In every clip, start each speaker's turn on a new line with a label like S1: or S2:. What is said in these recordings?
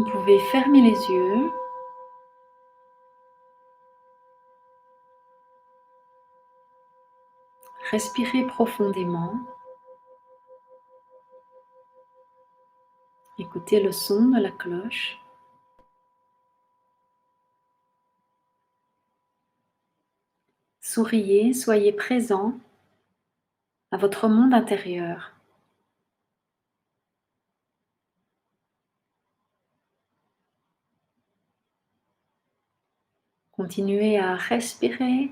S1: Vous pouvez fermer les yeux. Respirez profondément. Écoutez le son de la cloche. Souriez, soyez présent à votre monde intérieur. Continuez à respirer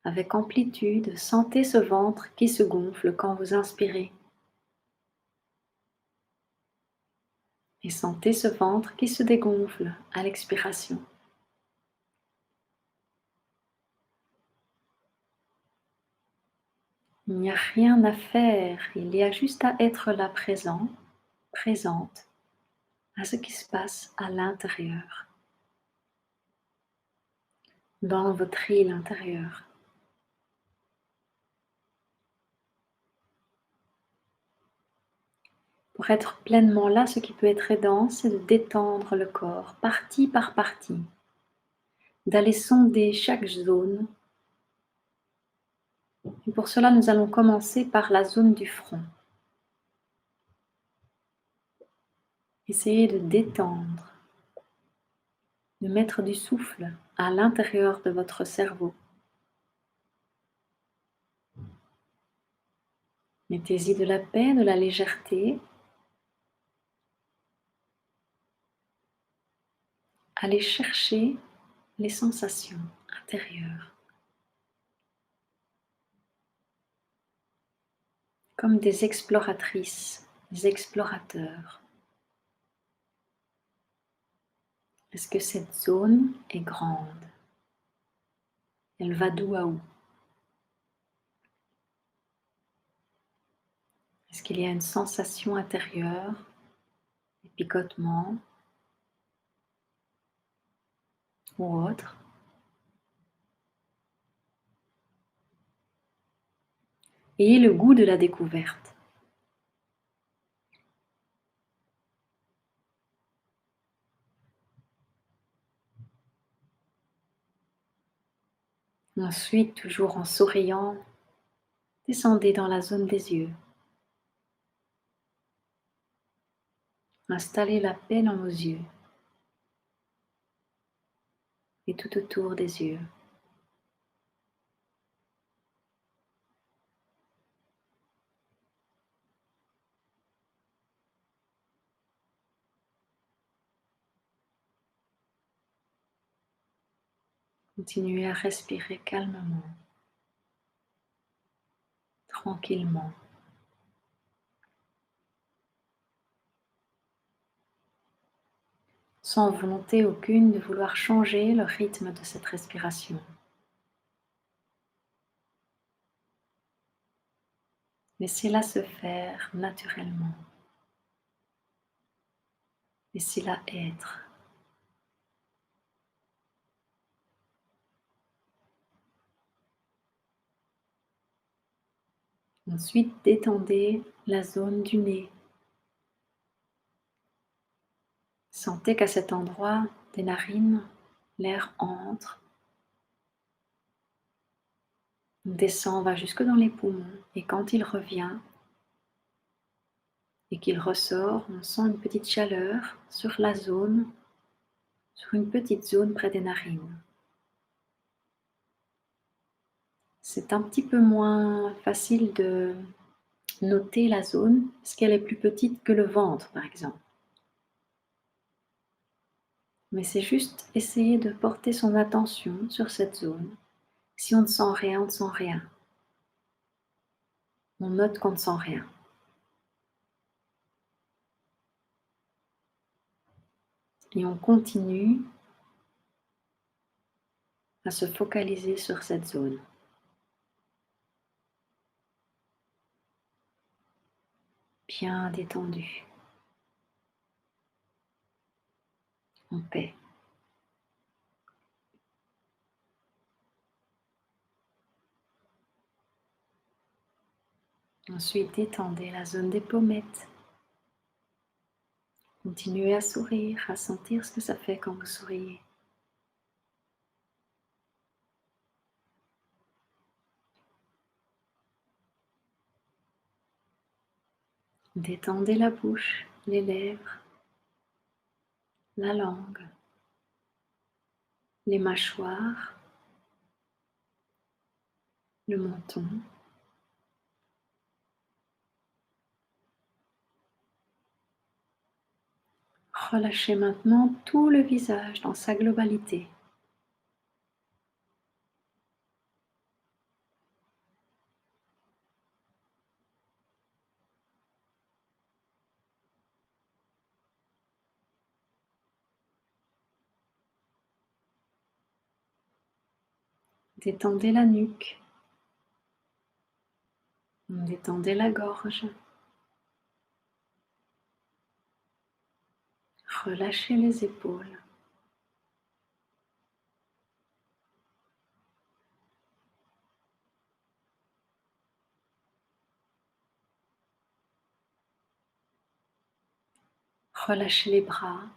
S1: avec amplitude. Sentez ce ventre qui se gonfle quand vous inspirez. Et sentez ce ventre qui se dégonfle à l'expiration. Il n'y a rien à faire, il y a juste à être là présent, présente à ce qui se passe à l'intérieur, dans votre île intérieure. Pour être pleinement là, ce qui peut être aidant, c'est de détendre le corps, partie par partie, d'aller sonder chaque zone. Et pour cela, nous allons commencer par la zone du front. Essayez de détendre, de mettre du souffle à l'intérieur de votre cerveau. Mettez-y de la paix, de la légèreté. Allez chercher les sensations intérieures, comme des exploratrices, des explorateurs. Est-ce que cette zone est grande? Elle va d'où à où? Est-ce qu'il y a une sensation intérieure, des picotements ou autre? Ayez le goût de la découverte. Ensuite, toujours en souriant, descendez dans la zone des yeux. Installez la paix dans vos yeux et tout autour des yeux. Continuez à respirer calmement, tranquillement. Sans volonté aucune de vouloir changer le rythme de cette respiration. Laissez-la se faire naturellement. Laissez-la être. Ensuite, détendez la zone du nez. Sentez qu'à cet endroit des narines, l'air entre, descend, va jusque dans les poumons et quand il revient et qu'il ressort, on sent une petite chaleur sur la zone, sur une petite zone près des narines. C'est un petit peu moins facile de noter la zone parce qu'elle est plus petite que le ventre par exemple. Mais c'est juste essayer de porter son attention sur cette zone. Si on ne sent rien, on ne sent rien. On note qu'on ne sent rien. Et on continue à se focaliser sur cette zone. Bien détendue. En paix. Ensuite, détendez la zone des pommettes. Continuez à sourire, à sentir ce que ça fait quand vous souriez. Détendez la bouche, les lèvres, la langue, les mâchoires, le menton. Relâchez maintenant tout le visage dans sa globalité. Détendez la nuque, détendez la gorge, relâchez les épaules. Relâchez les bras,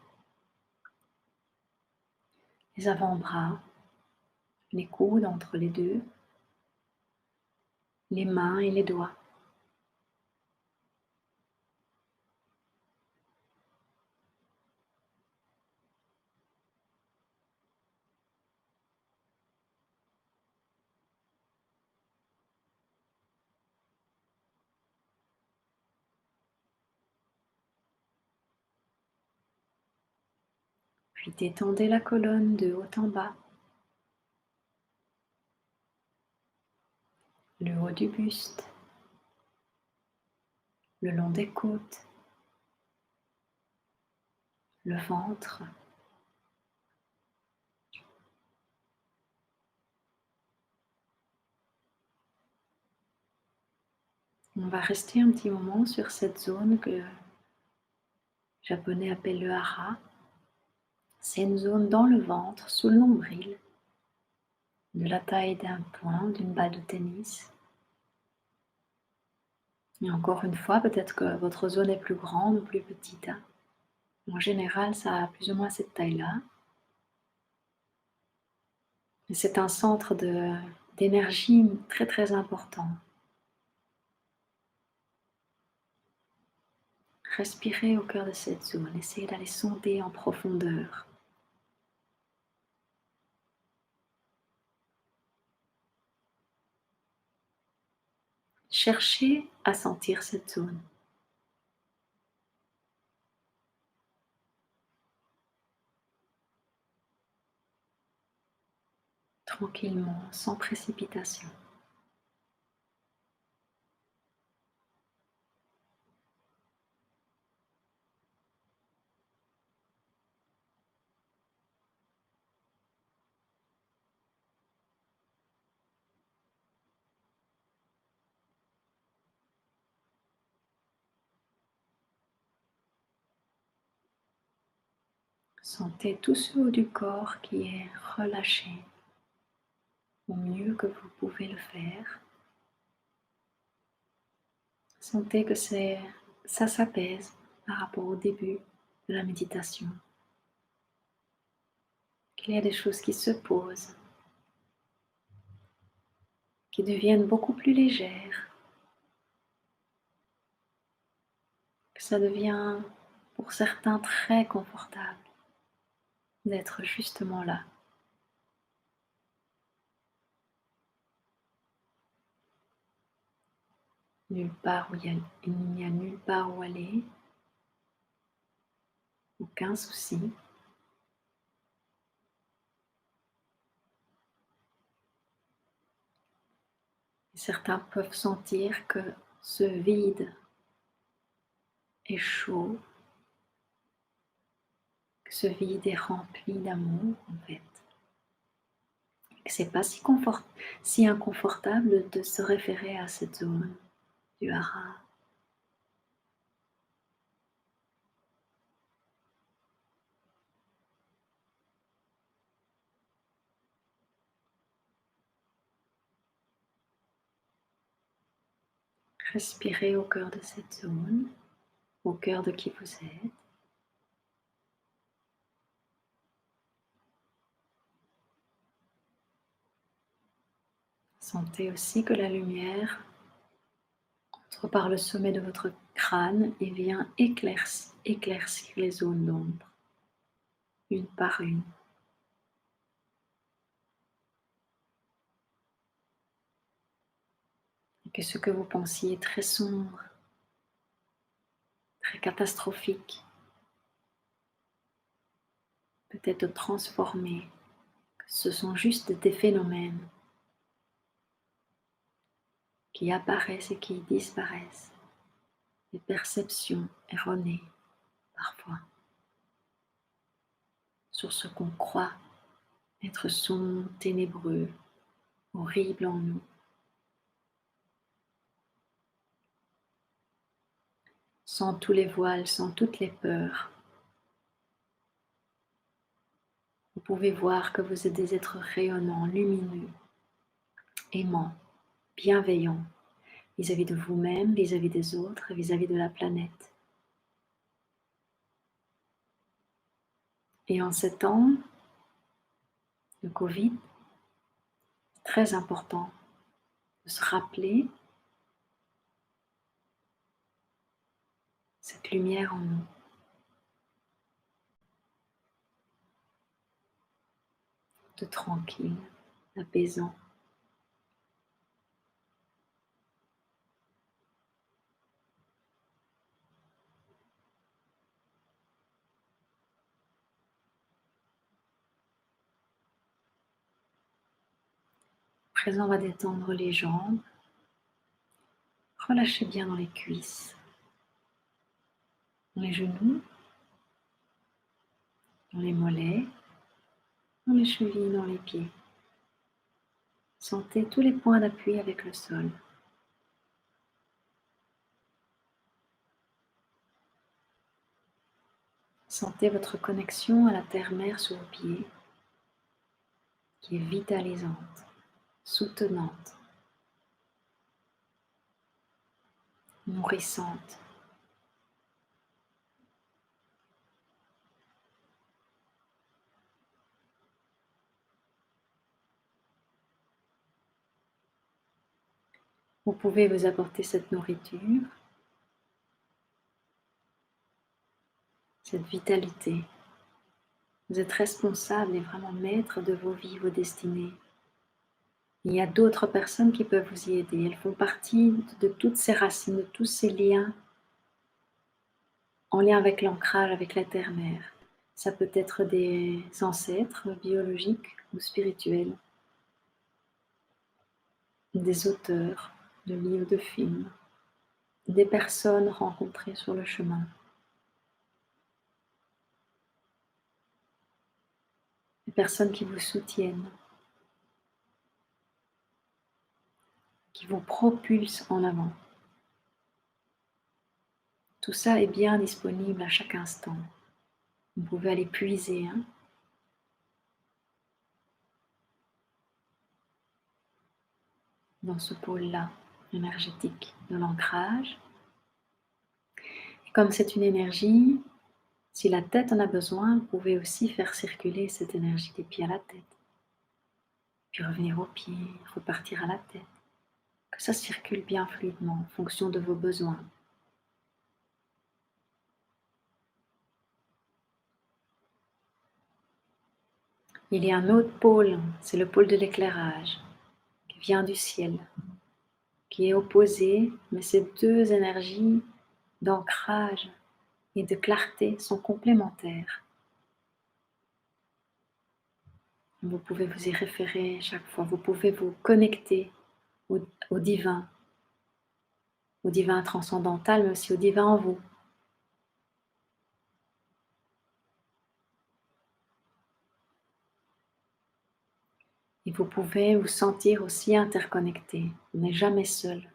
S1: les avant-bras, les coudes entre les deux, les mains et les doigts. Puis détendez la colonne de haut en bas, le haut du buste, le long des côtes, le ventre. On va rester un petit moment sur cette zone que les Japonais appellent le hara. C'est une zone dans le ventre, sous le nombril, de la taille d'un point, d'une balle de tennis. Et encore une fois, peut-être que votre zone est plus grande ou plus petite. En général, ça a plus ou moins cette taille-là. Et c'est un centre d'énergie très très important. Respirez au cœur de cette zone, essayez d'aller sonder en profondeur. Cherchez à sentir cette zone. Tranquillement, sans précipitation. Sentez tout ce haut du corps qui est relâché au mieux que vous pouvez le faire. Sentez que ça s'apaise par rapport au début de la méditation. Qu'il y a des choses qui se posent, qui deviennent beaucoup plus légères, que ça devient pour certains très confortable d'être justement là. Nulle part où il n'y a nulle part où aller, aucun souci. Et certains peuvent sentir que ce vide est chaud, que ce vide est rempli d'amour en fait. Et que c'est pas si inconfortable de se référer à cette zone du hara. Respirez au cœur de cette zone, au cœur de qui vous êtes. Sentez aussi que la lumière entre par le sommet de votre crâne et vient éclaircir les zones d'ombre, une par une. Et que ce que vous pensiez très sombre, très catastrophique, peut être transformé, que ce sont juste des phénomènes qui apparaissent et qui disparaissent, des perceptions erronées parfois sur ce qu'on croit être sombre, ténébreux, horrible en nous. Sans tous les voiles, sans toutes les peurs, vous pouvez voir que vous êtes des êtres rayonnants, lumineux, aimants, bienveillants vis-à-vis de vous-même, vis-à-vis des autres et vis-à-vis de la planète. Et en ces temps de Covid, c'est très important de se rappeler cette lumière en nous. De tranquille, d'apaisant. À présent, on va détendre les jambes. Relâchez bien dans les cuisses, dans les genoux, dans les mollets, dans les chevilles, dans les pieds. Sentez tous les points d'appui avec le sol. Sentez votre connexion à la terre-mère sous vos pieds, qui est vitalisante, soutenante, nourrissante. Vous pouvez vous apporter cette nourriture, cette vitalité. Vous êtes responsable et vraiment maître de vos vies, vos destinées. Il y a d'autres personnes qui peuvent vous y aider. Elles font partie de toutes ces racines, de tous ces liens en lien avec l'ancrage, avec la terre-mère. Ça peut être des ancêtres biologiques ou spirituels, des auteurs de livres, de films, des personnes rencontrées sur le chemin, des personnes qui vous soutiennent, qui vous propulsent en avant. Tout ça est bien disponible à chaque instant. Vous pouvez aller puiser dans ce pôle-là énergétique de l'ancrage. Et comme c'est une énergie, si la tête en a besoin, vous pouvez aussi faire circuler cette énergie des pieds à la tête. Puis revenir aux pieds, repartir à la tête. Que ça circule bien fluidement en fonction de vos besoins. Il y a un autre pôle, c'est le pôle de l'éclairage, qui vient du ciel, qui est opposé, mais ces deux énergies d'ancrage et de clarté sont complémentaires. Vous pouvez vous y référer chaque fois, vous pouvez vous connecter au divin transcendantal, mais aussi au divin en vous. Et vous pouvez vous sentir aussi interconnecté. Vous n'êtes jamais seul.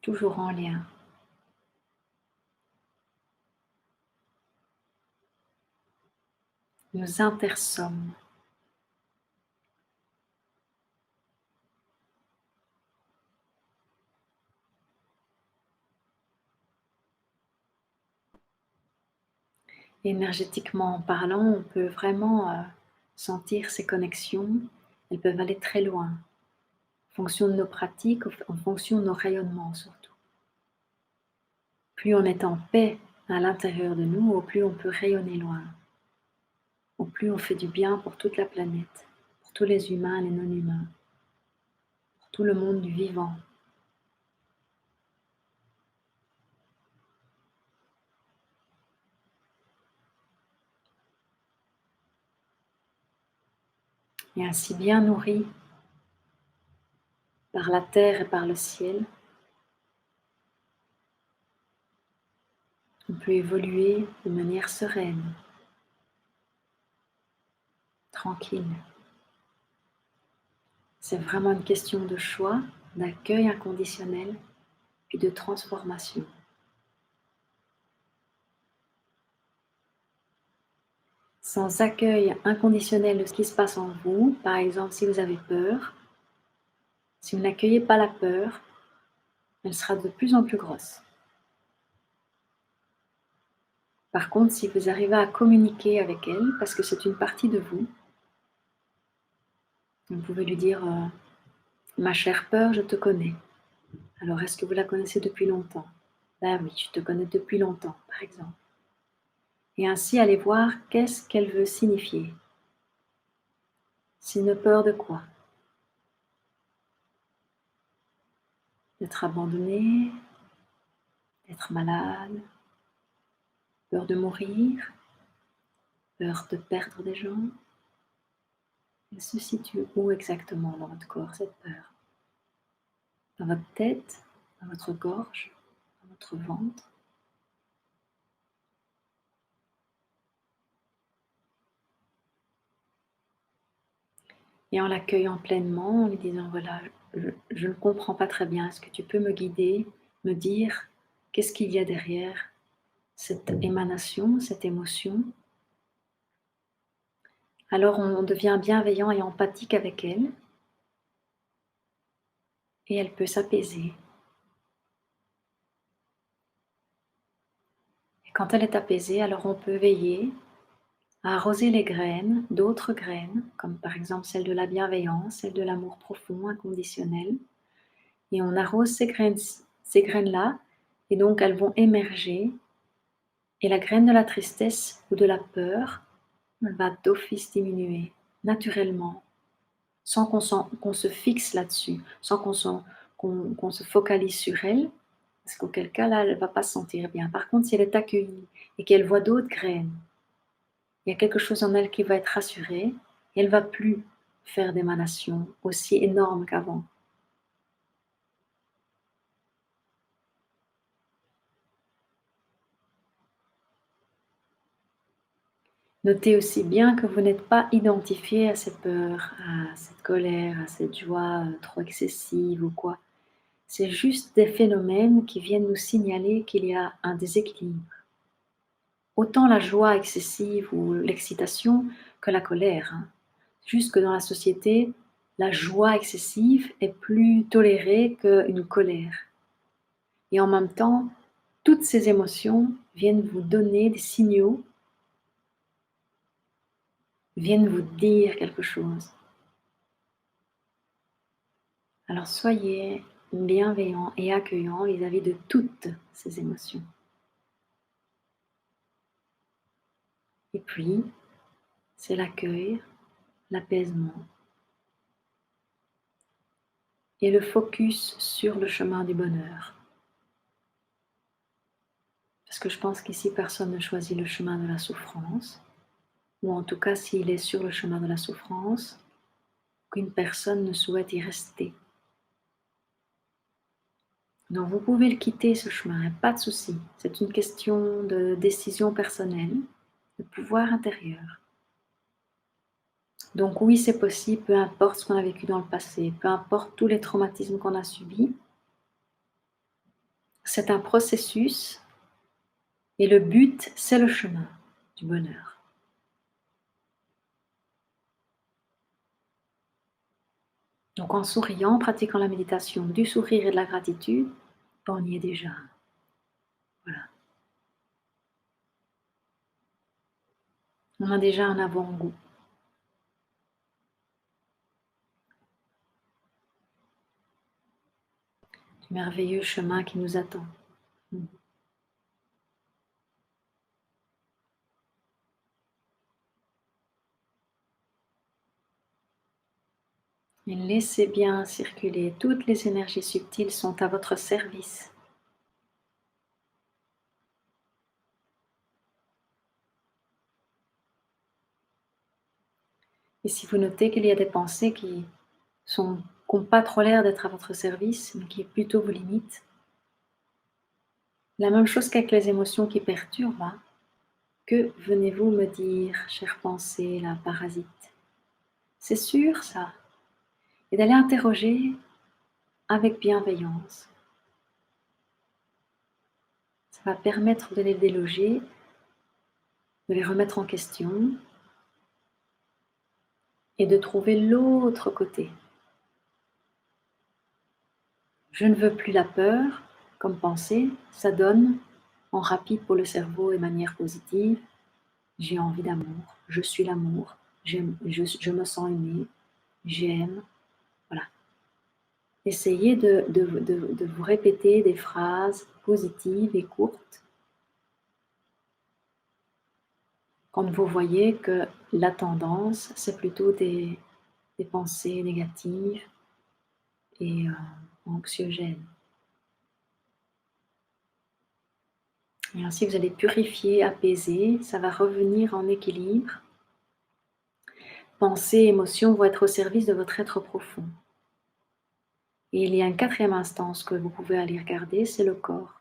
S1: Toujours en lien. Nous intersommes. Énergétiquement parlant, on peut vraiment sentir ces connexions Elles peuvent aller très loin, en fonction de nos pratiques, en fonction de nos rayonnements surtout. Plus on est en paix à l'intérieur de nous, au plus on peut rayonner loin, au plus on fait du bien pour toute la planète, pour tous les humains et les non-humains, pour tout le monde du vivant. Et ainsi bien nourris par la terre et par le ciel, on peut évoluer de manière sereine, tranquille. C'est vraiment une question de choix, d'accueil inconditionnel et de transformation. Sans accueil inconditionnel de ce qui se passe en vous, par exemple si vous avez peur, si vous n'accueillez pas la peur, elle sera de plus en plus grosse. Par contre, si vous arrivez à communiquer avec elle, parce que c'est une partie de vous, vous pouvez lui dire ma chère peur, je te connais. Alors, est-ce que vous la connaissez depuis longtemps? Ben oui, je te connais depuis longtemps, par exemple. Et ainsi, aller voir qu'est-ce qu'elle veut signifier. C'est une peur de quoi? D'être abandonné, d'être malade, peur de mourir, peur de perdre des gens. Elle se situe où exactement dans votre corps, cette peur? Dans votre tête, dans votre gorge, dans votre ventre? Et en l'accueillant pleinement, en lui disant voilà, je ne comprends pas très bien, est-ce que tu peux me guider, me dire qu'est-ce qu'il y a derrière cette émanation, cette émotion? Alors on devient bienveillant et empathique avec elle et elle peut s'apaiser. Et quand elle est apaisée, alors on peut veiller à arroser les graines, d'autres graines, comme par exemple celle de la bienveillance, celle de l'amour profond, inconditionnel. Et on arrose ces graines-là, et donc elles vont émerger. Et la graine de la tristesse ou de la peur, elle va d'office diminuer, naturellement, sans qu'on se fixe là-dessus, sans qu'on se focalise sur elle, parce qu'auquel cas, là, elle ne va pas se sentir bien. Par contre, si elle est accueillie et qu'elle voit d'autres graines, il y a quelque chose en elle qui va être rassuré, et elle ne va plus faire d'émanation aussi énorme qu'avant. Notez aussi bien que vous n'êtes pas identifié à cette peur, à cette colère, à cette joie trop excessive ou quoi. C'est juste des phénomènes qui viennent nous signaler qu'il y a un déséquilibre. Autant la joie excessive ou l'excitation que la colère, hein. Juste que dans la société, la joie excessive est plus tolérée qu'une colère. Et en même temps, toutes ces émotions viennent vous donner des signaux, viennent vous dire quelque chose. Alors soyez bienveillant et accueillant vis-à-vis de toutes ces émotions. Et puis, c'est l'accueil, l'apaisement et le focus sur le chemin du bonheur. Parce que je pense qu'ici, personne ne choisit le chemin de la souffrance, ou en tout cas, s'il est sur le chemin de la souffrance, qu'une personne ne souhaite y rester. Donc vous pouvez le quitter ce chemin, pas de souci. C'est une question de décision personnelle, de pouvoir intérieur. Donc oui, c'est possible, peu importe ce qu'on a vécu dans le passé, peu importe tous les traumatismes qu'on a subis. C'est un processus et le but, c'est le chemin du bonheur. Donc en souriant, en pratiquant la méditation du sourire et de la gratitude, on y est déjà. Voilà. On a déjà un avant-goût. merveilleux chemin qui nous attend. Et laissez bien circuler, toutes les énergies subtiles sont à votre service. Et si vous notez qu'il y a des pensées qui n'ont pas trop l'air d'être à votre service, mais qui plutôt vous limitent, la même chose qu'avec les émotions qui perturbent, hein. Que venez-vous me dire, chère pensée, la parasite? C'est sûr ça. Et d'aller interroger avec bienveillance. Ça va permettre de les déloger, de les remettre en question et de trouver l'autre côté. Je ne veux plus la peur comme pensée, ça donne en rapide pour le cerveau et manière positive. J'ai envie d'amour, je suis l'amour, je me sens aimée, j'aime. Voilà. Essayez de vous répéter des phrases positives et courtes quand vous voyez que la tendance, c'est plutôt des pensées négatives et anxiogènes. Et ainsi, vous allez purifier, apaiser, ça va revenir en équilibre. Pensées, émotions vont être au service de votre être profond. Et il y a une quatrième instance que vous pouvez aller regarder, c'est le corps.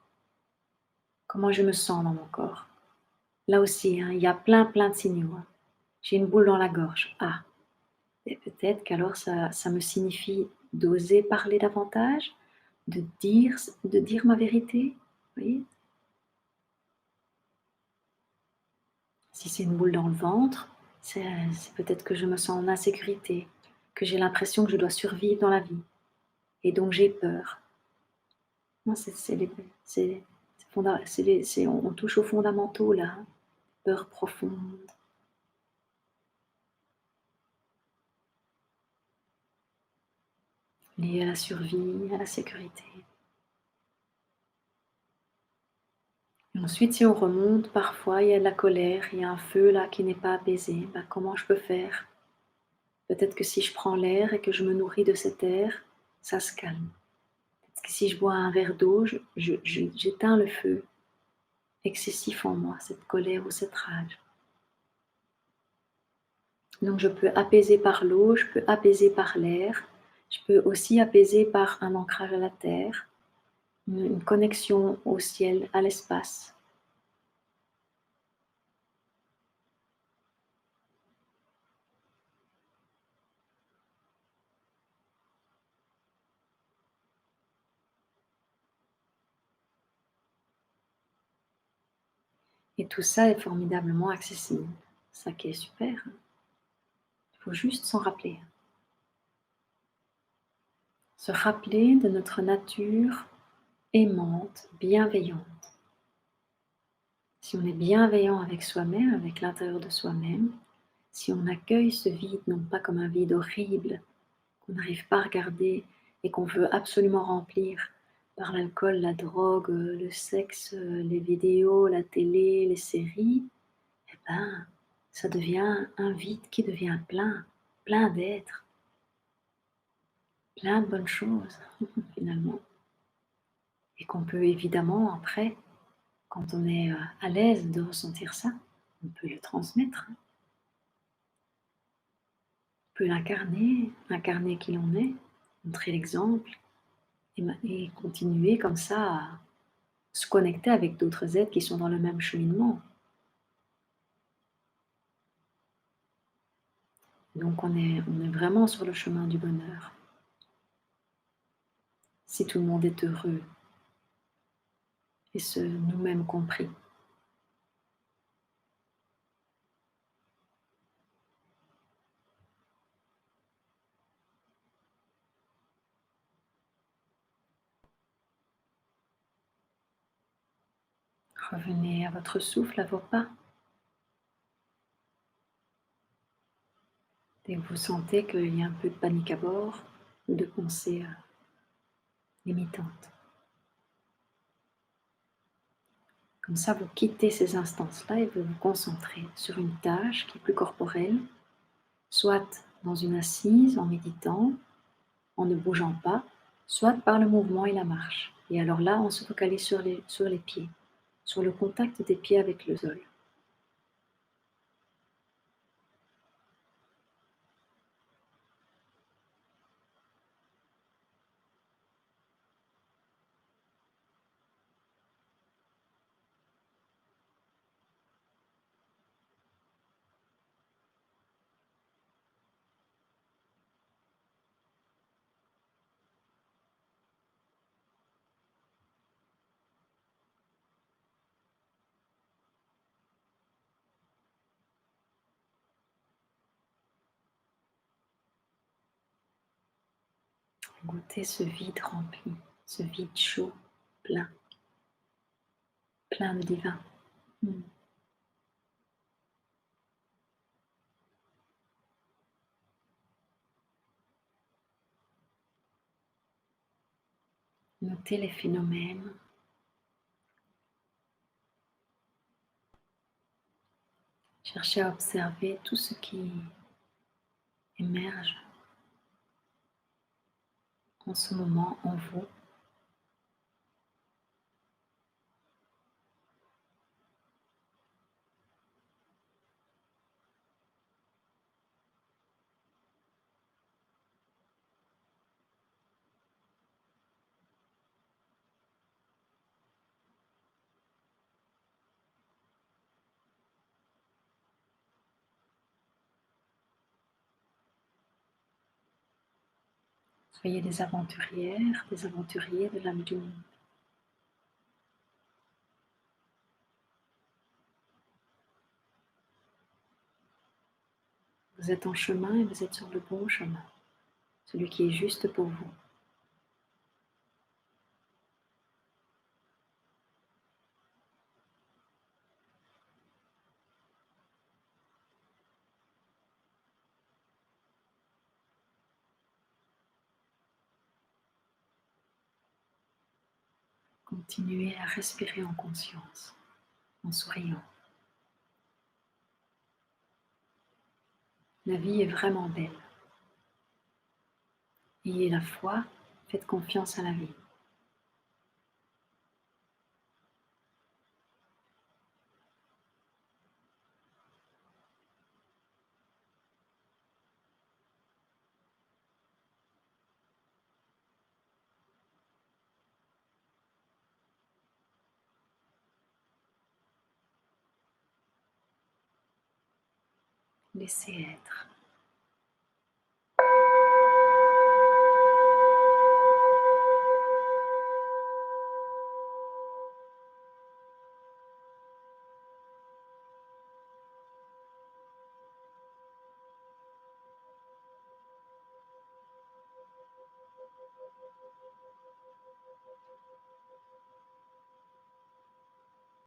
S1: Comment je me sens dans mon corps. Là aussi, hein, il y a plein de signaux. Hein. J'ai une boule dans la gorge. Ah, et peut-être qu'alors ça me signifie d'oser parler davantage, de dire ma vérité. Vous voyez? Si c'est une boule dans le ventre, c'est peut-être que je me sens en insécurité, que j'ai l'impression que je dois survivre dans la vie. Et donc j'ai peur. Non, on touche aux fondamentaux là, hein. Peur profonde. Liée à la survie, à la sécurité. Et ensuite, si on remonte, parfois il y a de la colère, il y a un feu là qui n'est pas apaisé. Ben, comment je peux faire? Peut-être que si je prends l'air et que je me nourris de cet air, ça se calme. Peut-être que si je bois un verre d'eau, j'éteins le feu excessif en moi, cette colère ou cette rage. Donc je peux apaiser par l'eau, je peux apaiser par l'air, je peux aussi apaiser par un ancrage à la terre, une connexion au ciel, à l'espace. Et tout ça est formidablement accessible. Ça qui est super. Hein. Il faut juste s'en rappeler. Se rappeler de notre nature aimante, bienveillante. Si on est bienveillant avec soi-même, avec l'intérieur de soi-même, si on accueille ce vide non pas comme un vide horrible qu'on n'arrive pas à regarder et qu'on veut absolument remplir par l'alcool, la drogue, le sexe, les vidéos, la télé, les séries, eh ben, ça devient un vide qui devient plein, plein d'êtres, plein de bonnes choses finalement. Et qu'on peut évidemment après, quand on est à l'aise de ressentir ça, on peut le transmettre. On peut l'incarner, incarner qui l'on est, montrer l'exemple et continuer comme ça à se connecter avec d'autres êtres qui sont dans le même cheminement. Donc on est vraiment sur le chemin du bonheur. Si tout le monde est heureux et se nous-mêmes compris. Revenez à votre souffle, à vos pas. Dès que vous sentez qu'il y a un peu de panique à bord ou de pensées limitantes. Comme ça, vous quittez ces instances-là et vous vous concentrez sur une tâche qui est plus corporelle, soit dans une assise en méditant, en ne bougeant pas, soit par le mouvement et la marche. Et alors là, on se focalise sur les pieds, sur le contact des pieds avec le sol. Goûtez ce vide rempli, ce vide chaud, plein, plein de divin. Mm. Notez les phénomènes. Cherchez à observer tout ce qui émerge en ce moment en vous. Soyez des aventurières, des aventuriers de l'âme du monde. Vous êtes en chemin et vous êtes sur le bon chemin, celui qui est juste pour vous. Continuez à respirer en conscience, en souriant. La vie est vraiment belle. Ayez la foi, faites confiance à la vie. Laissez être.